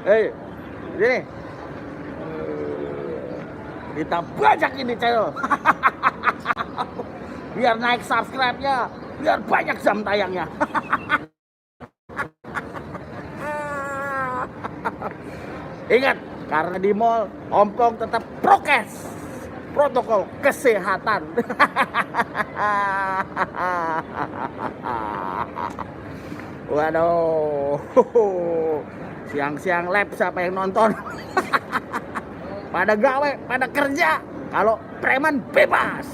Hei, sini. Kita bajak ini channel. Biar naik subscribe-nya, biar banyak jam tayangnya. Ingat, karena di mall ompong tetap prokes, protokol kesehatan. Waduh, siang-siang lab siapa yang nonton? Pada gawe, pada kerja. Kalau preman bebas.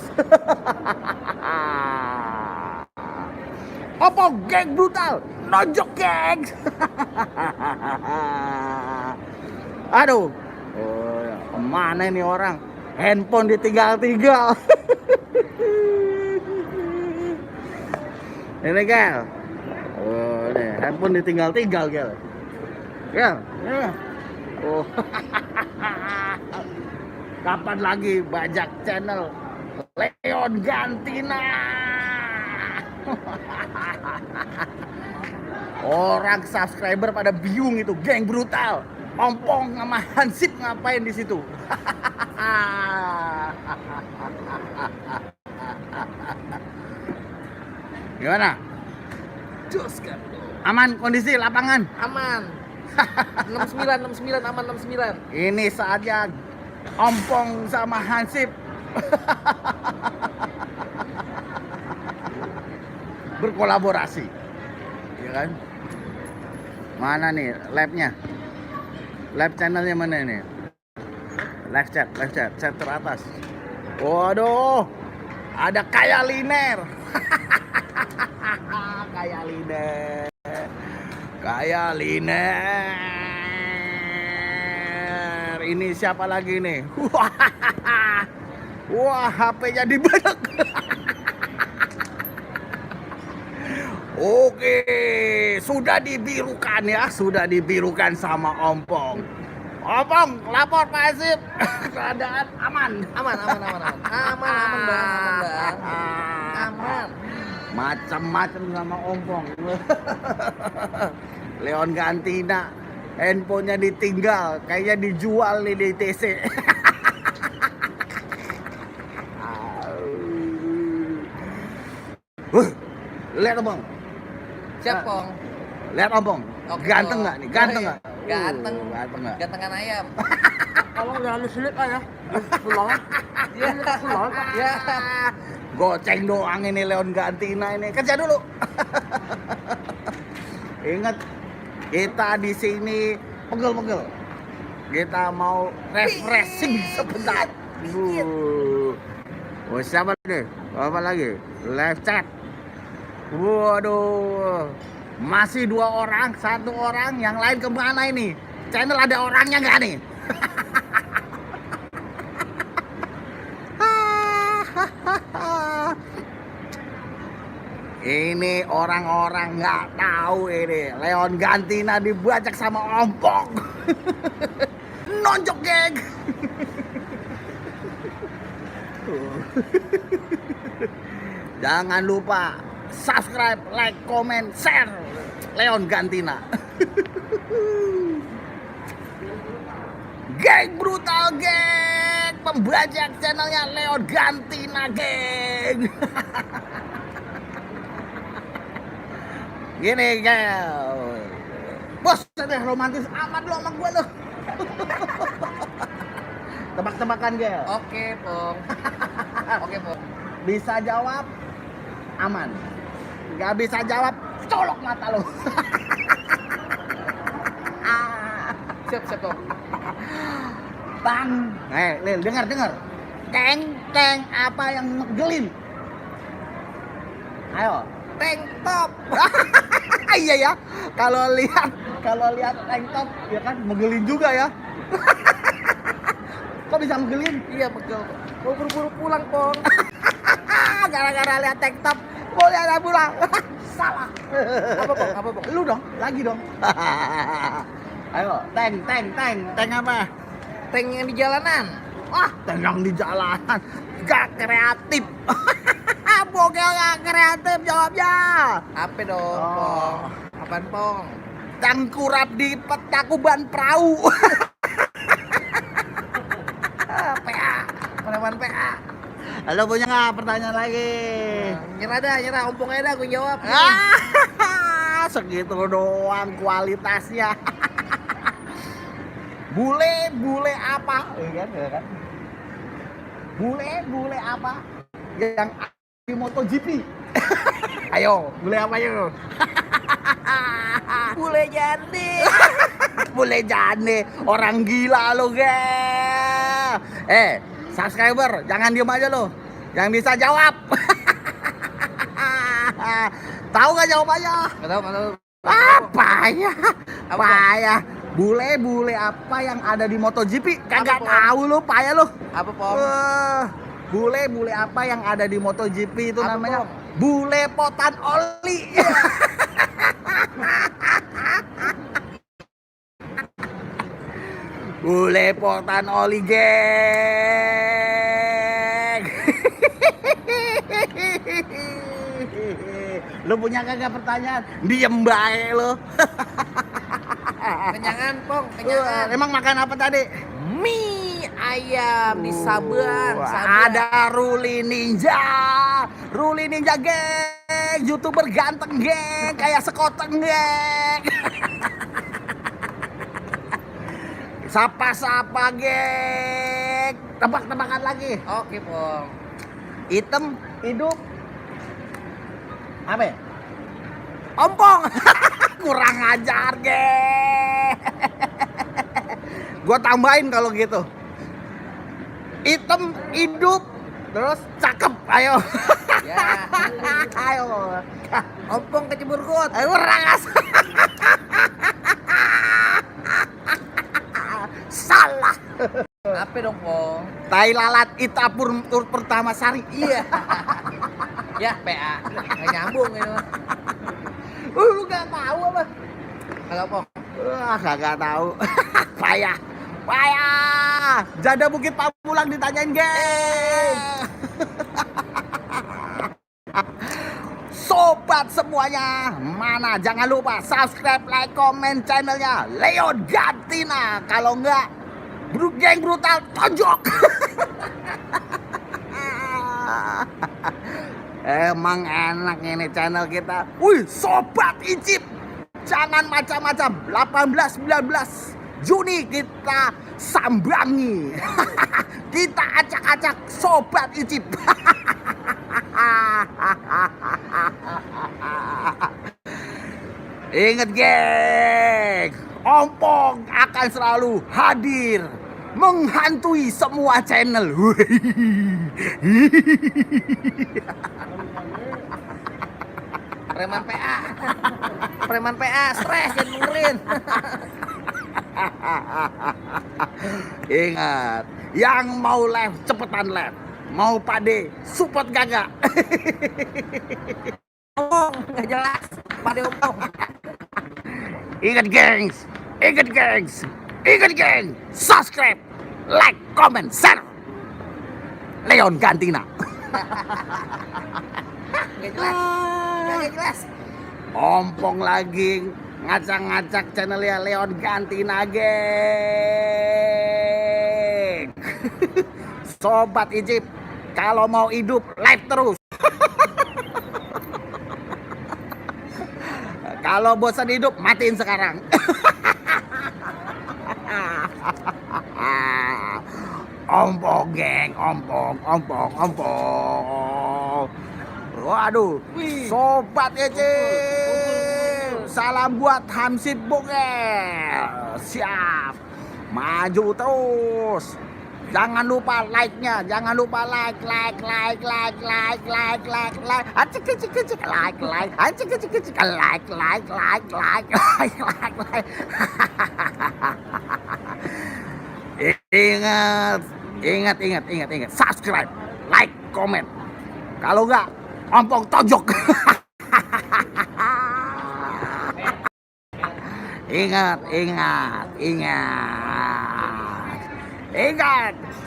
Oppo geng brutal, nonjok geng. Aduh, kemana ini orang? Handphone ditinggal-tinggal. Ini Gel. Oh, ini handphone ditinggal-tinggal Gel. Gel, ya. Oh. Kapan lagi bajak channel Leon Gantina? Orang subscriber pada bingung itu, geng brutal. Ompong sama Hansip ngapain di situ? Gimana? Jos kan. Aman kondisi lapangan? Aman. 69 aman 69. Ini saatnya Ompong sama Hansip berkolaborasi, ya kan? Mana nih labnya? Lab channelnya mana nih? Live chat teratas. Waduh, ada Kaya Liner. Kaya Liner. Ini siapa lagi nih? Wah, HP-nya dibenek. Oke, sudah dibirukan sama Ompong. Ompong, lapor Pak Hansip. Keadaan aman. Aman, Bang. Aman. Macam-macam sama Ompong. Leon Gantina, handphonenya ditinggal, kayaknya dijual nih di TC. Lihat Ompong. Siap, Pong. Lihat Ompong. Oke, Ganteng nggak nih? Ganteng nggak? Ganteng. Ganteng nggak? Gantengan ayam. Kalau nggak halus sulit ya, pulang. Dia pulang. Ya. Goceng doang ini Leon Gantina ini. Kerja dulu. Ingat, kita di sini pegel-pegel. Kita mau refreshing sebentar. Oh, siapa nih? Apa lagi? Live chat. Waduh, masih 2 orang, 1 orang, yang lain kemana ini? Channel ada orangnya nggak nih? Ini orang-orang nggak tahu ini Leon Gantina dibajak sama Ompong. Nonjok geng. Jangan lupa subscribe, like, comment, share Leon Gantina. Geng brutal geng, pembajak channelnya Leon Gantina geng. Gini geng, bos deh romantis amat lo sama gue lo. Tebak-tebakan gel. Oke, Pong. Oke, Pong. Bisa jawab aman, nggak bisa jawab colok mata lo. Siap, Pong. Bang, Lil, dengar. Teng apa yang ngegelin? Ayo, tank top. Iya ya, kalau lihat tank top ya kan ngegelin juga ya. Kok bisa ngegelin? Iya, betul. Mau buru-buru pulang, Pong. Gara-gara lihat tank top, boleh ada pulang. Salah. Apa, Pong? Lu dong, lagi dong. Ayo, tank apa? Tank yang di jalanan. Wah, tank yang di jalanan. Gak kreatif. Bogel nggak kreatif jawabnya. Apa dong, Oh. Pong? Apaan, Pong? Tengkurap di petakuban perahu. PA. Preman PA. Lo punya nggak pertanyaan lagi? Nyerah, ompong aja dah, gue jawab. Segitu doang kualitasnya. Bule apa? Ya kan? Bule apa yang di MotoGP? Ayo, bule apa yuk? Bule jande. Bule jane, orang gila lo, subscriber, jangan diem aja lo. Yang bisa jawab. Tahu gak jawabannya? Nggak tahu. Apa ya? Apa? Payah. Bule apa yang ada di MotoGP? Kagak Apa, Pong? tahu lo, payah lo. Apa, Pong? Bule apa yang ada di MotoGP itu Apa, namanya? Pong? Bule potan oli. Bule potan oli, geng. Lo punya kagak pertanyaan? Diem bae lo. Kenyangan, Pong, kenyangan. Emang makan apa tadi? Mie ayam di Sabang. Ada Ruli Ninja geng, YouTuber ganteng geng, kayak sekoteng geng. Sapa geng, tebak-tebakan lagi. Oke, Pong. Hitam, hidup, apa ya? Ompong. Kurang ajar geng. Gua tambahin kalau gitu. Hitam, hidup, terus cakep, ayo. Ya. Ayo. Ompong kecebur got. Ayo rangas. Salah. Apa dong, Pong? Tai lalat Itapur tur pertama sari. Iya. Ya, PA. Nggak nyambung ini mah. Lu gak tahu apa? Kagak, Pong. Wah, kagak tahu. Payah. Janda Bukit Pamulang ditanyain, geng. Sobat semuanya, mana jangan lupa subscribe, like, komen channelnya Leon Gantina. Kalau enggak, geng brutal tonjok. Emang enak ini channel kita. Wih, Sobat Icip, jangan macam-macam. 18-19 Juni kita sambangi. Kita acak-acak Sobat Icip. Ingat geng, Ompong akan selalu hadir menghantui semua channel. Preman PA. Preman PA, stres jangan dengerin. Ingat, yang mau live cepetan live. Mau pade support gagak. Ompong, nggak jelas. Pada ompong. Ingat geng, subscribe, like, comment, share. Leon Gantina. Nggak jelas. Nggak jelas. Ompong lagi ngacak-ngacak channelnya Leon Gantina, geng. Sobat Icip, kalau mau hidup live terus. Kalau bosan hidup, matiin sekarang. Ompong geng, ompong. Waduh, Wih. Sobat Icip, salam buat Hamsid Bogel. Siap, maju terus. Jangan lupa like-nya, jangan lupa like. Acik, like. Acik, like. Ingat. Subscribe, like, komen. Kalau enggak, Ompong tojok. Ingat.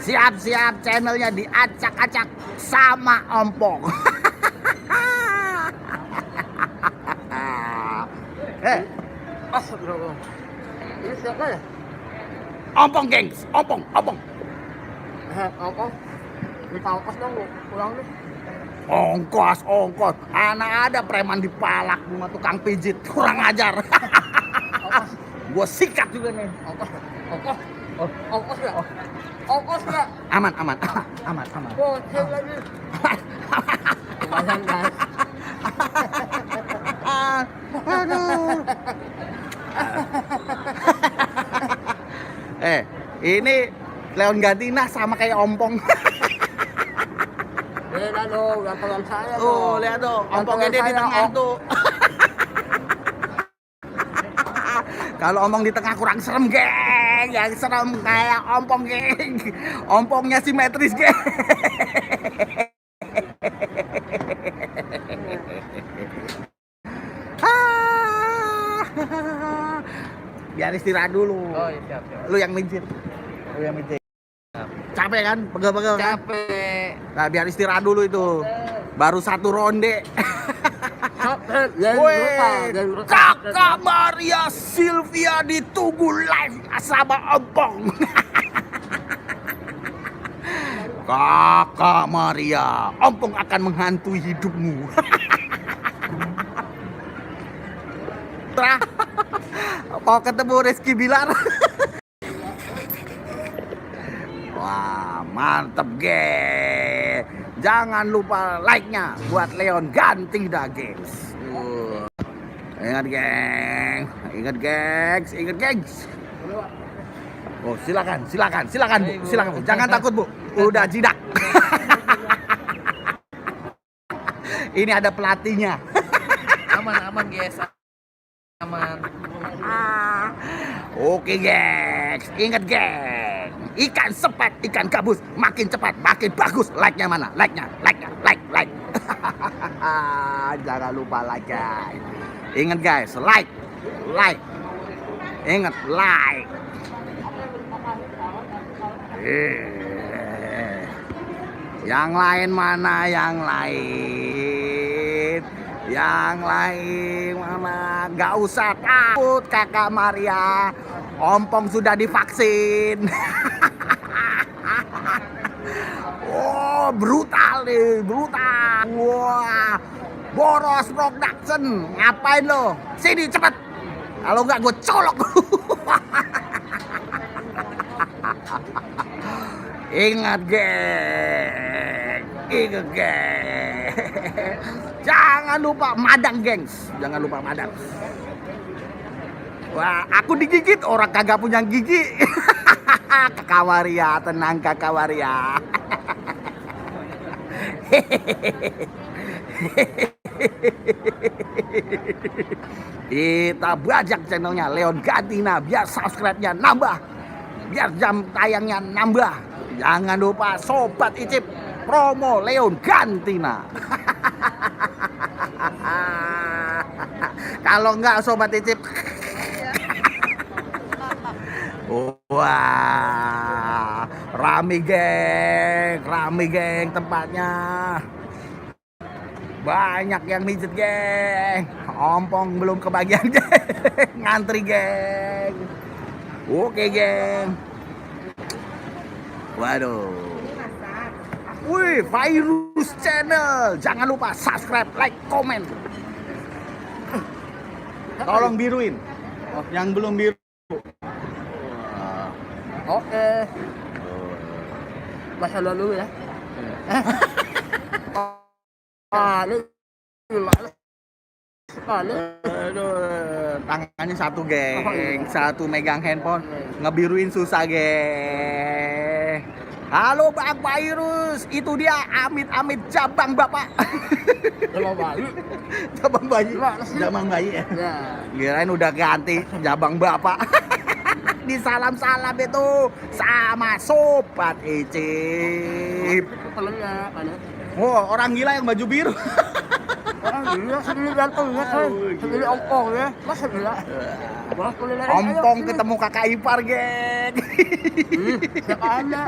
Siap-siap channelnya diacak-acak sama Ompong. Astagfirullah. Ini siapa ya? Ompong, gengs. Ompong. Apa? Minta ongkos dong, pulang nih. Ongkos. Anak ada preman dipalak rumah tukang pijit. Kurang ajar. Gua sikat juga nih. Ongkos ya? Ongkos ya? Aman. Bocil lagi. Lumayan guys. Aduh. Ini Leon Gatina sama kayak Ompong. Beda dong, yang pelan saya dong. Oh, lihat tuh, Ompongnya dia di tengah tuh. Kalau Ompong di tengah kurang serem, geng. Yang serem kayak Ompong, geng. Ompongnya simetris, geng. Biar istirahat dulu. Oh iya siap. Lu yang mijit. Capek kan? Pegel-pegel kan? Capek. Nah, biar istirahat dulu itu. Baru 1 ronde. Woi, Kakak Maria Sylvia ditunggu live sama Ompong. Kakak Maria, Ompong akan menghantui hidupmu. Mau ketemu Rizky Bilar. Wah, mantep, geng. Jangan lupa like-nya buat Leon ganti dah, gengs. Ingat, gengs. Oh, silakan, Bu. Jangan takut, Bu. Udah jidak. Ini ada pelatihnya. Aman guys. Aman. Oke, gengs. Ingat, geng. Ikan sepet, ikan gabus, makin cepat, makin bagus. Like-nya mana? Like-nya. Jangan lupa like, guys. Ingat, guys, like. Ingat, like. Yang lain mana? Yang lain mana? Gak usah takut, Kakak Maria. Ompong sudah divaksin. Oh, brutal. Wah, Boros Production. Ngapain lo? Sini cepet. Kalau nggak gue colok. Ingat, geng. Jangan lupa madang, gengs. Wah, aku digigit, orang kagak punya gigi. Kakak Maria, tenang Kakak Maria. Kita bajak channelnya Leon Gatina biar subscribe-nya nambah, biar jam tayangnya nambah. Jangan lupa Sobat Icip promo Leon Gatina. Kalau enggak Sobat Icip. Wah, rame geng tempatnya. Banyak yang mijet, geng. Ompong belum kebagian, geng. Ngantri, geng. Oke, geng. Waduh. Wih, Virus Channel. Jangan lupa subscribe, like, komen. Tolong biruin. Yang belum biru. Oke. Masa lalu ya. Aduh, tangannya satu, geng. Satu megang handphone, ngebiruin susah, geng. Halo Bang Virus, itu dia amit-amit jabang Bapak. Jabang bayi ya. Kirain udah ganti jabang Bapak. Disalam-salam itu sama Sobat Icip. Oh, orang gila yang baju biru. Orang gila sendiri gantengnya, sendiri Ompong ya. Masa gila? Ompong ketemu kakak ipar, geng. Siapa ada?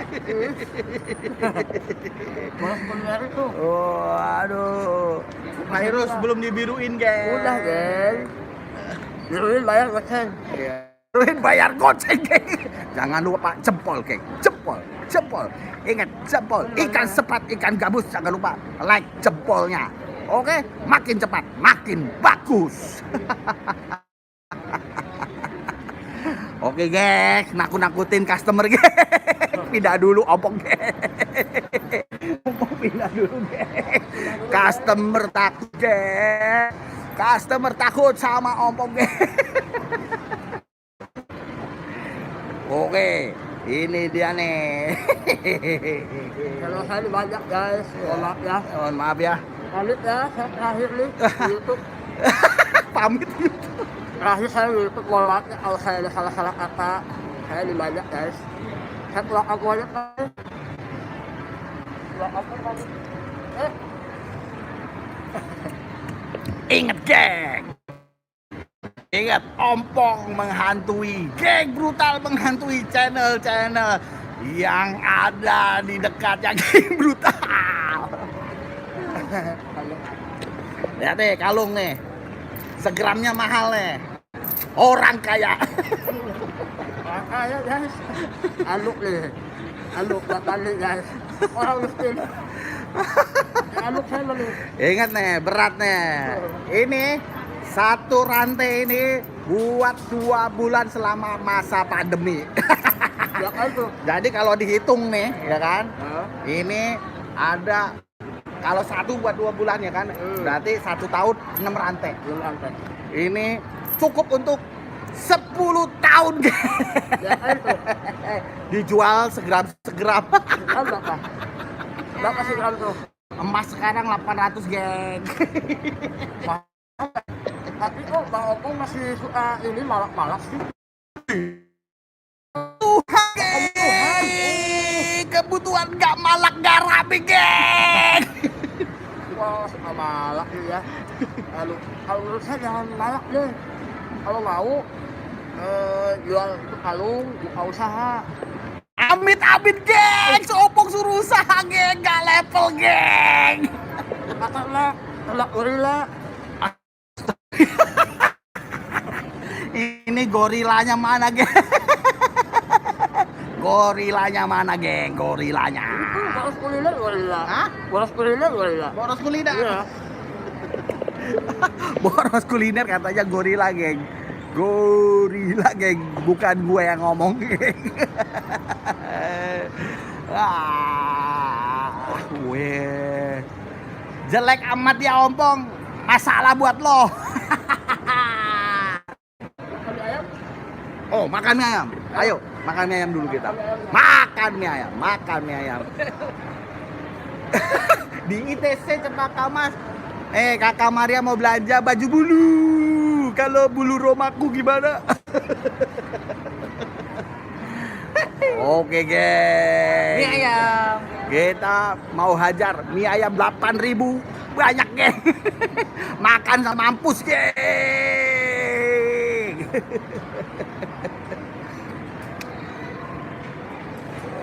Bolos kuliah itu. Oh, aduh. Virus belum dibiruin, geng. Udah, geng. Biruin bayar goceng. Biruin bayar goceng, geng. Jangan lupa jempol, geng. Jempol, jempol. Ingat, jempol. Ikan sepat, ikan gabus. Jangan lupa like jempolnya. Oke, makin cepat, makin bagus. Oke, geng. Nakut-nakutin customer, geng. Pindah dulu, opong, geng. Opong pindah dulu, geng. Customer takut, geng. Customer takut sama opong, geng. Oke, ini dia nih. Kalau saya banyak guys, mohon maaf ya. Mohon maaf ya. Pamit ya, saya terakhir nih di YouTube. Pamit. Terakhir saya di YouTube, mohon maaf ya kalau saya ada salah-salah kata. Saya dibanyak guys. Saya pulang aku aja guys. Pulang aku pamit. Ingat, geng. Ingat, ompong menghantui, geng brutal menghantui channel-channel yang ada di dekatnya geng brutal. Lihat nih, kalung nih. Segramnya mahal nih. Orang kaya. Orang kaya guys. Aluk nih. Aluk bapak nih guys. Orang miskin. Aluk saya nih. Ingat nih, berat nih. Ini satu rantai ini buat 2 bulan selama masa pandemi. Ya kan tuh. Jadi kalau dihitung nih, ya kan, ini ada kalau satu buat 2 bulan ya kan, berarti 1 tahun 6 rantai. 6 rantai. Ini cukup untuk 10 tahun, geng. Ya kan tuh. Dijual segram-segram. Kan berapa? Berapa sih gram tuh? Emas sekarang 800, geng. Tapi kok Bang Opong masih suka ini malak-malak sih? Tuhan, geng. Kebutuhan gak malak gak rapi, geng. Wah, suka malak nih ya. Lalu, kalau menurut saya jangan malak deh. Kalau mau jual kalung, buka usaha. Amit-amit, geng. Seopong suruh usaha, geng. Gak level, geng. Katakanlah, telak gorila. Ini gorilanya mana, geng? Gorilanya mana, geng? Gorilanya. Boros kuliner gorila. Hah? Boros kuliner gorila. Boros kuliner. Iya. Boros kuliner katanya gorila, geng. Gorila, geng. Bukan gue yang ngomong, geng. Weh. Jelek amat ya, ompong. Masalah buat lo. Oh, makan mie ayam. Ayo, makan mie ayam dulu kita. Makan mie ayam, makan mie ayam. Di ITC Cempaka Mas. Kakak Maria mau belanja baju bulu. Kalau bulu romaku gimana? Oke, geng. Mie ayam. Kita mau hajar mie ayam 8.000. Banyak, geng. Makan sama mampus, geng.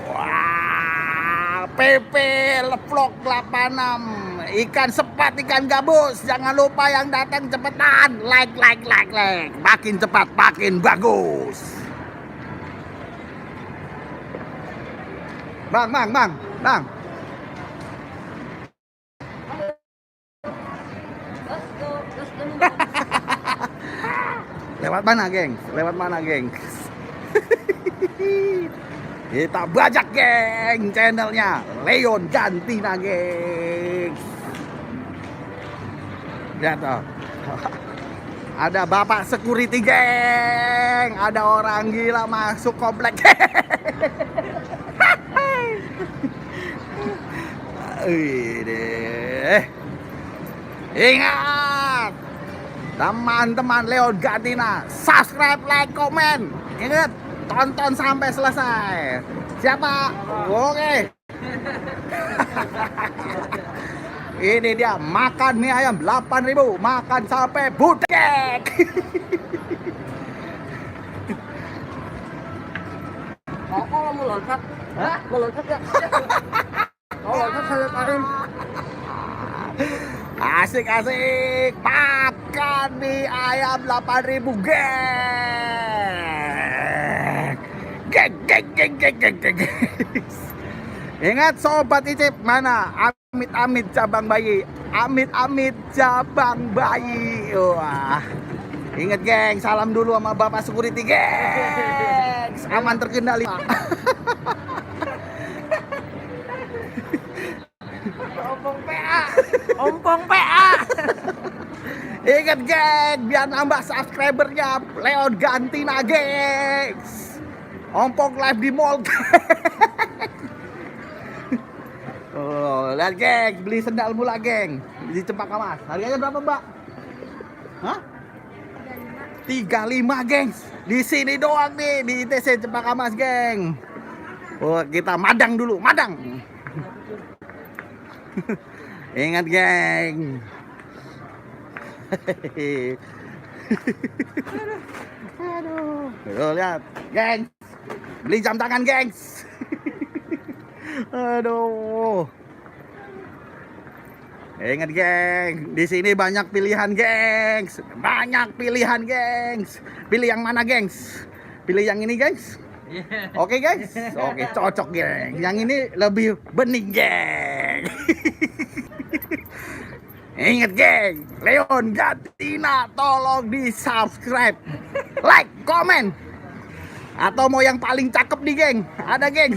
Wah, PP Vlog 86. Ikan sepat, ikan gabus. Jangan lupa yang datang cepetan. Like. Makin cepat, makin bagus. Bang. Lewat mana, geng? Kita bajak, geng, channelnya Leon Gantina, geng. Lihat tuh. Ada bapak security, geng. Ada orang gila masuk komplek. Ingat, teman-teman Leon Gantina, subscribe, like, komen. Ingat, tonton sampai selesai. Siapa? Oke. Ini dia makan mie ayam 8.000, makan sampai budek. Kalau mau loncat, mau loncat ya? Mau loncat saya tarik. Asik-asik. Makan mie ayam 8.000, geng. Geng, geng, geng, geng, geng, geng. Ingat sobat Icip, mana amit-amit cabang bayi. Amit-amit cabang bayi. Wah. Ingat geng, salam dulu sama Bapak Security, geng. Aman terkendali. Ompong PA. Ompong PA. Ingat geng, biar nambah subscribernya Leon Gantina, gengs. Ompong live di mall. Oh, lihat geng, beli sendal mula geng di Cempaka Mas. Harganya berapa, Mbak? Hah? 35, gengs. Di sini doang nih di ITC Cempaka Mas, geng. Oh, kita madang dulu, madang. Ingat geng. Aduh. Tuh, lihat, gengs. Beli jam tangan, gengs. Aduh. Ingat geng, di sini banyak pilihan, gengs. Banyak pilihan, gengs. Pilih yang mana, gengs? Pilih yang ini, gengs. Oke, gengs. Oke, cocok, geng. Yang ini lebih bening, geng. Ingat, geng, Leon Gantina, tolong di-subscribe, like, komen. Atau mau yang paling cakep nih, geng? Ada, geng.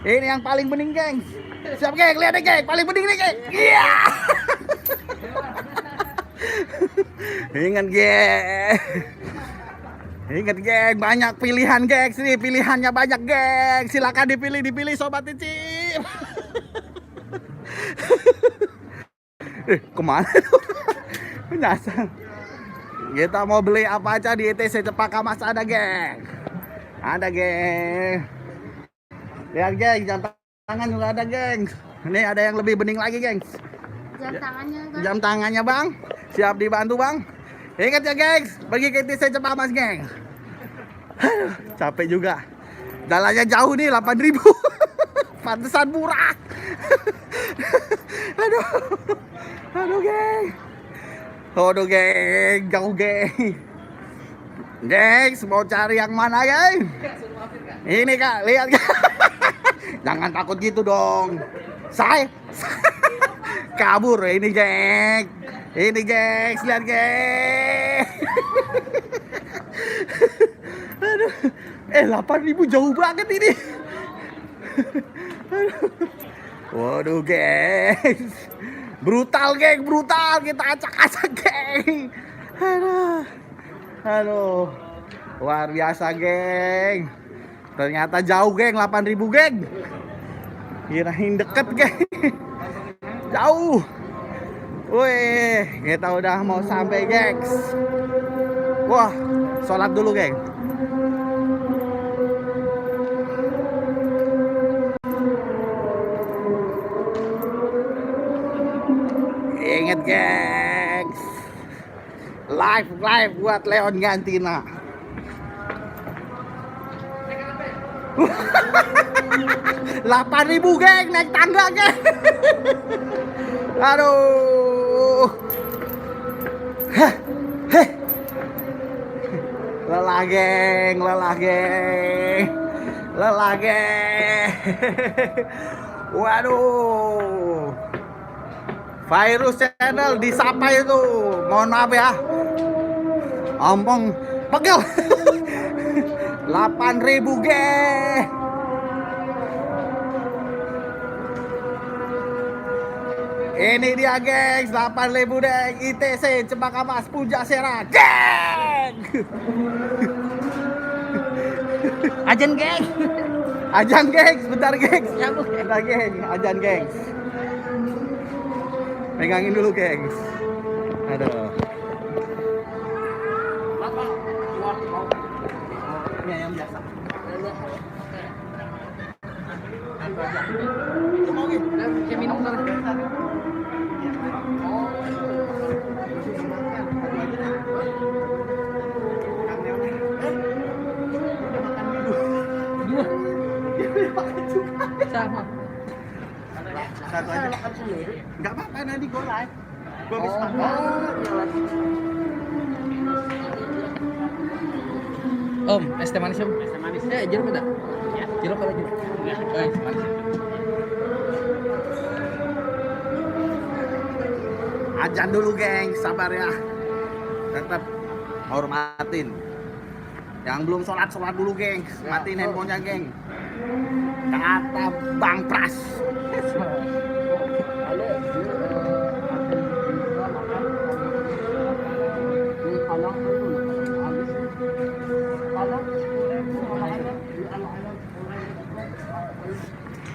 Ini yang paling bening, geng. Siap, geng, lihat deh, geng, paling bening nih, geng. Iya. Ingat, geng. Ingat, geng, banyak pilihan, geng. Sini pilihannya banyak, geng. Silakan dipilih sobat Icip. Kemana tuh? Menyasar. Kita mau beli apa aja di ITC Cempaka Mas, ada, geng. Ada, geng. Lihat, geng, jam tangan juga ada, geng. Ini ada yang lebih bening lagi, geng. Jam tangannya, Bang. Siap dibantu, Bang. Ingat ya, geng, pergi ke ITC Cempaka Mas, geng. Capek juga. Jalannya jauh nih, 8.000. Pantesan murah. Aduh. Aduh, geng. Aduh, geng, jauh, geng. Gengs, mau cari yang mana, geng? Ini, Kak, lihat, Kak. Jangan takut gitu dong. Saya kabur ini, geng. Ini, gengs, lihat, geng. Aduh. 8.000 jauh banget ini. Waduh, gengs. Brutal, geng, brutal. Kita acak-acak, geng. Aduh. Aduh. Luar biasa, geng. Ternyata jauh, geng, 8.000, geng. Kirain deket, geng. Jauh. Wih, kita udah mau sampai, gengs. Wah, sholat dulu, geng. Ingat, gengs. Live buat Leon Gantina. 8.000, geng, naik tangga, geng. Aduh. Lelah, geng, lelah, geng. Lelah, geng. Waduh. Virus channel disapa itu. Mohon maaf ya. Ompong pegel. 8.000, geng. Ini dia, gengs, 8.000, deng. ITC Cempaka Mas Pujasera, geng. Ajan, geng. Ajan, gengs, bentar, gengs. Bentar, geng, ajan, gengs. Pegangin dulu, gengs. Aduh. Ini yang biasa. Saya minum dulu. Sama. Satu aja. Makan sendiri. Enggak apa-apa, nanti gue live. Om, es teh manis om. Es teh manis. Jeruk ada? Ya. Jeruk apa lagi? Ya. Es manis. Ajan dulu geng, sabar ya. Tetap hormatin. Yang belum sholat dulu geng. Matiin handphonenya geng. Kata Bang Pras.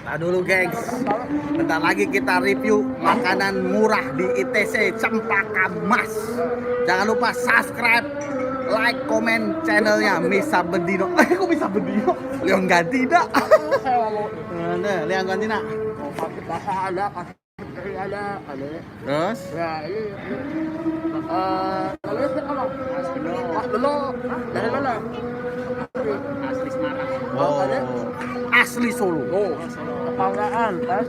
Nah dulu gengs, bentar lagi kita review makanan murah di ITC Cempaka Mas. Jangan lupa subscribe, like, komen channelnya Misa Bendino. Kok Misa Bendino? Leon Gantina. Nah, Leon Gantina. Terus? Ya ini. Kalau itu apa? Mas Belo. Dari mana? Asli Semarang. Oh, asli Solo. Oh, kebanggaan, tas.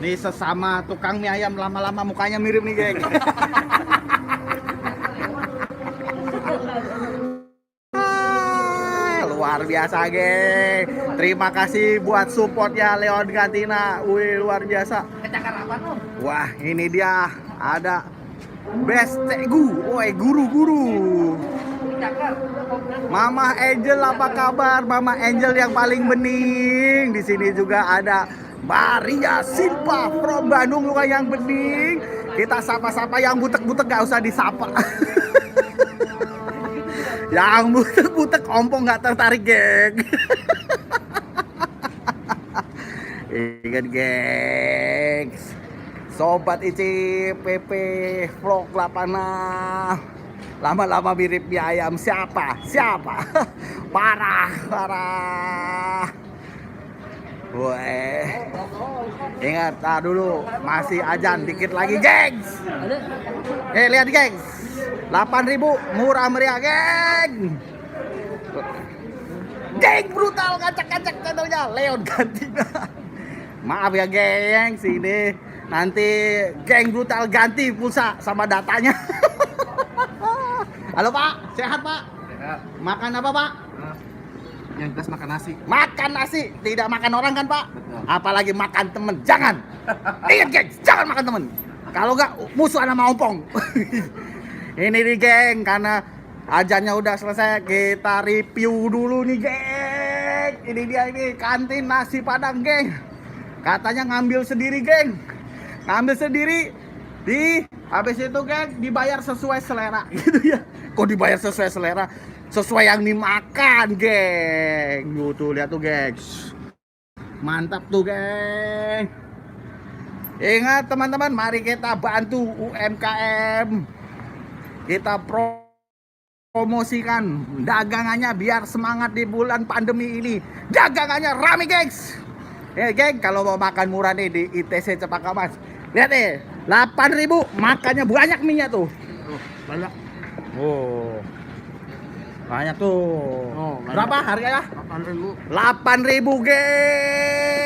Nih sesama tukang mie ayam lama-lama mukanya mirip nih geng. Luar biasa geng. Terima kasih buat supportnya Leon Gantina. Wih luar biasa. Kecakar apa om? Wah ini dia ada Best Tegu. Woi guru-guru. Kecakar. Mama Angel apa kabar? Mama Angel yang paling bening. Di sini juga ada Maria Silva from Bandung juga yang bening. Kita sapa-sapa yang butek-butek gak usah disapa. Yang butek-butek ompong gak tertarik geng. Ingat gengs. Sobat Icip PP Vlog 86. Lama-lama mirip mie ayam. Siapa? Parah. Weh. Ingat, dulu masih ajan dikit lagi, gengs. Lihat, gengs. 8.000 murah meriah, geng. Geng brutal kacak-kacak channelnya Leon Gantina. Maaf ya, gengs. Ini nanti geng brutal ganti pulsa sama datanya. Halo Pak, sehat Pak? Sehat. Makan apa Pak? Yang jelas makan nasi. Makan nasi, tidak makan orang kan Pak? Betul. Apalagi makan temen, jangan. Ingat geng, jangan makan temen. Kalau enggak musuh sama ompong. Ini nih geng, karena ajannya udah selesai, kita review dulu nih geng. Ini dia ini kantin nasi Padang geng. Katanya ngambil sendiri geng. Ngambil sendiri habis itu geng dibayar sesuai selera gitu ya. Kok dibayar sesuai selera? Sesuai yang dimakan geng. Tuh lihat tuh gengs. Mantap tuh geng. Ingat teman-teman, mari kita bantu UMKM. Kita promosikan dagangannya biar semangat di bulan pandemi ini. Dagangannya rame gengs. Geng, kalau mau makan murah nih di ITC Cempaka Mas. Lihat nih, 8.000 makannya banyak minyak tuh. Banyak. Oh. Banyak tuh. Oh, banyak. Berapa harganya? 8.000. 8.000 geng.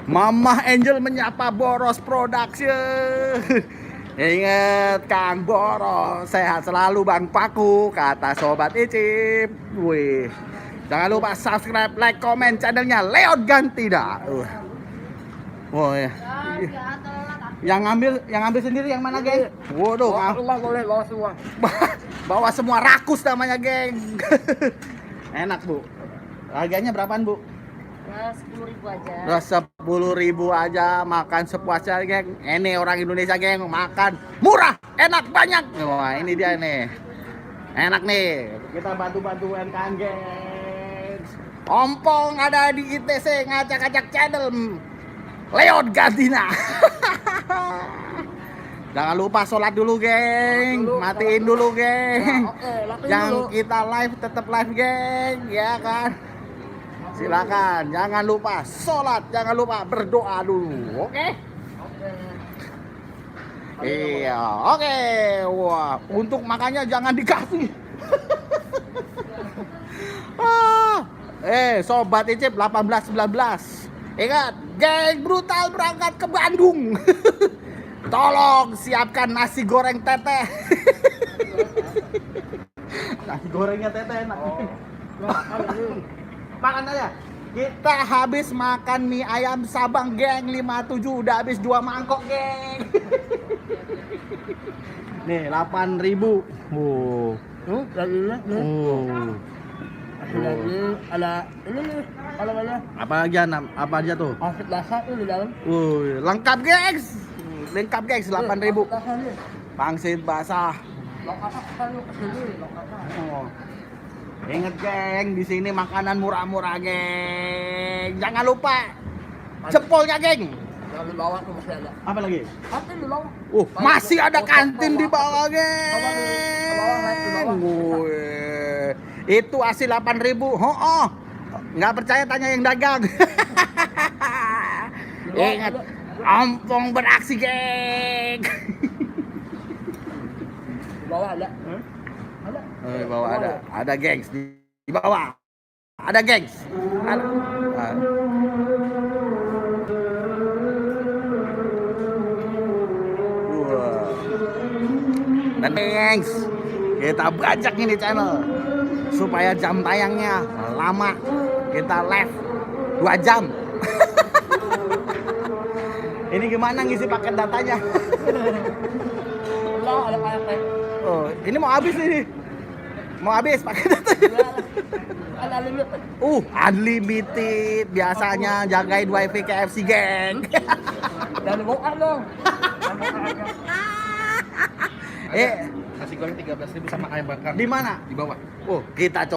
Mama Angel menyapa Boros Production. Ingat Kang Boros, sehat selalu Bang Paku, kata Sobat Icip. Wih. Jangan lupa subscribe, like, komen channelnya Leon Gantina. Oh ya. Yang ngambil sendiri yang mana, geng? Waduh, Boleh bawa semua. bawa semua rakus namanya, geng. Enak, Bu. Harganya berapaan, Bu? Ya, 10.000 aja. 10.000 aja, makan sepuasnya, geng. Ini orang Indonesia, geng, makan murah, enak, banyak. Wah, ini dia nih. Enak nih. Kita bantu-bantu UMKM, geng. Ompong ada di ITC ngacak-ngacak channel Leon Gantina. Jangan lupa sholat dulu, geng. Matiin dulu, geng. Yang kita live tetap live, geng, ya kan? Silakan, jangan lupa sholat, jangan lupa berdoa dulu, oke? Iya, oke. Wah, untuk makannya jangan dikasih. Sobat Icip 18-19. Ingat, geng brutal berangkat ke Bandung. Tolong siapkan nasi goreng teteh. Nasi gorengnya teteh enak. Makan aja. Kita habis makan mie ayam Sabang, geng. 57 udah habis 2 mangkok, geng. Nih, 8.000. Tuh, lagi nih. Lagi ada ini nih. Apa aja tuh? Outfit dasar tuh di dalam. Lengkap, gengs. Lengkap, gengs. 8.000. Dasar nih. Pangsit basah. Lokasi kan lu kesini, lokasi. Oh. Ingat, geng, di sini makanan murah-murah, geng. Jangan lupa jempolnya, geng. Yang di bawah tuh masih ada. Apa lagi? Kantin di bawah. Masih ada kantin di bawah, Coba di bawah, naik di geng. bawah. Wih. Itu asli 8.000. Oh. Nggak percaya tanya yang dagang. Ingat, ompong beraksi, geng. Di bawah ada. Ada. Di bawah ada gengs di bawah. Ada gengs. Ada. Wah. Dan gengs, kita bajak ini channel supaya jam tayangnya lama. Kita live 2 jam. Ini gimana ngisi paket datanya? Ada kayak Oh, ini mau habis ini. Mau habis paket datanya. ada limit. Unlimited. Biasanya jagain wifi KFC, geng. Jangan dibuka dong. Eh, Nasi goreng 13.000 sama ayam bakar. di mana? Di bawah. Oh, kita